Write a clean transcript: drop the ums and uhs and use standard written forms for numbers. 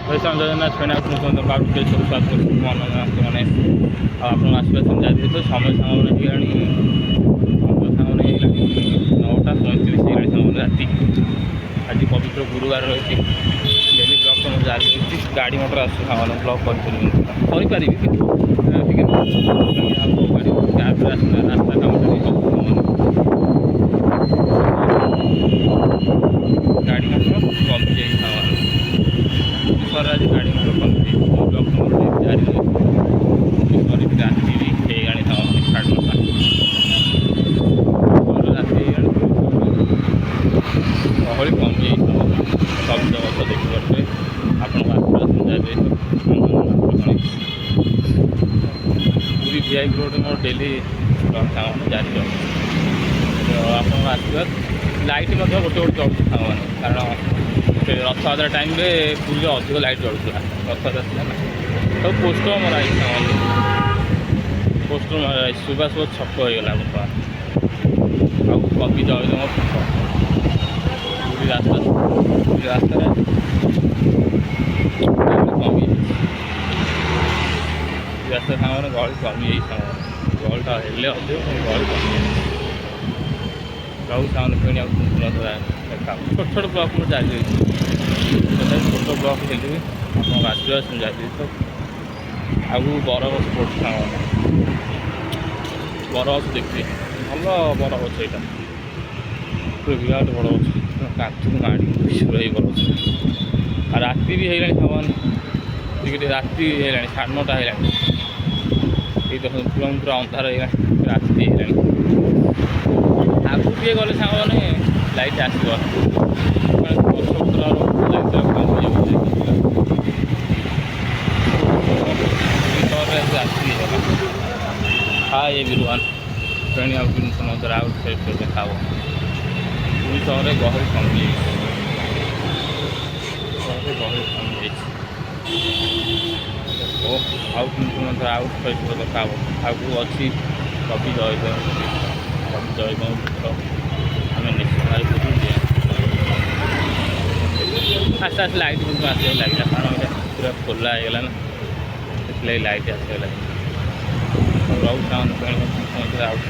वैष्णव जगन्नाथ छेना बाबू स्वाद मैंने आप आसपास जाते तो समय सामने समय सामने 9टा 35 सामने राति आज पवित्र गुरुवार रही डेली ब्लॉक तो मुझे जारी रही गाड़ी मोटर आस ब्लॉक करें गाड़ी रास्ता काम गाड़ी मोटर कमी जाए आज गाड़ी मोटर कमी ब्लॉक जारी रही राति भी ହେଇଗଲାଣି ସାଢ଼େ 9ଟା ରାତି ହେଇଗଲାଣି ଗହଳି କମିଯାଇଛି ସବୁଜ ଗଛ ଦେଖିପାରୁଥିବେ ଆପଣଙ୍କ ଆସପାସ ଯାବେ ପୁରୀ ଭିଆଇପି ରୋଡ଼ ମୋର ଡେଲି ସାଙ୍ଗମାନେ ଜାରି ରହୁଛି ତ ଆପଣଙ୍କ ଆସିବାର ଲାଇଟ୍ ମଧ୍ୟ ଗୋଟେ ଗୋଟେ ଜଳୁଛି ସାଙ୍ଗମାନେ କାରଣ ରଥଯାତ୍ରା ଟାଇମ୍ରେ ପୁରୀରେ ଅଧିକ ଲାଇଟ୍ ଜଳୁଥିଲା ରଥଯାତ୍ରା ଥିଲା ନା ସବୁ ପୋଷ୍ଟର ମରା ହେଇଛି ସାଙ୍ଗମାନେ पोस्टर सुबह सुबह छक होगा बर्तमान आउ कवि जयदेव छक पूरी रास्ता कमी रास्ता सामने गहली कमी गहलटा हेल्ले अधिक गहली कमी रहू सामने पुणी छोट छोट ब्लक में जारी रही छोट ब्लक हेल्ले भी आप आसपास जारी रही आगू बरगछ पड़े सामने बरगछ देखिए भल बरगछ यहाँ पूरा विराट बरगछ कांथକୁ ମାଡ଼ି ରହି ବରଗଛ ରାତି ବି ହେଇଗଲାଣି ସାଙ୍ଗମାନେ ଟିକେ ରାତି ହେଇଗଲାଣି 9:30 ହେଇଗଲାଣି ଏଇ ତ ପୁରା ଅନ୍ଧାର ହେଇଗଲାଣି ରାତି ହେଇଗଲାଣି ଆଗକୁ ଟିକେ ଗଲେ ସାଙ୍ଗମାନେ ଲାଇଟ୍ ଆସିବ ଗଛପତ୍ର ଲାଇଟ୍ रात्रि हाय एवरीवन ट्रेनिंग आउट नजर आउट साइड से देखा पूरी सहर गहली कमी गहली कमी आउट नजर आउट साइड से देखा आगू अच्छी कवि जयदेव आम निश्चय आस्ते आस्ते लाइट आसने लगे कारण पूरा खोला होगा ना इसलिए लाइट आसगला रहू आउट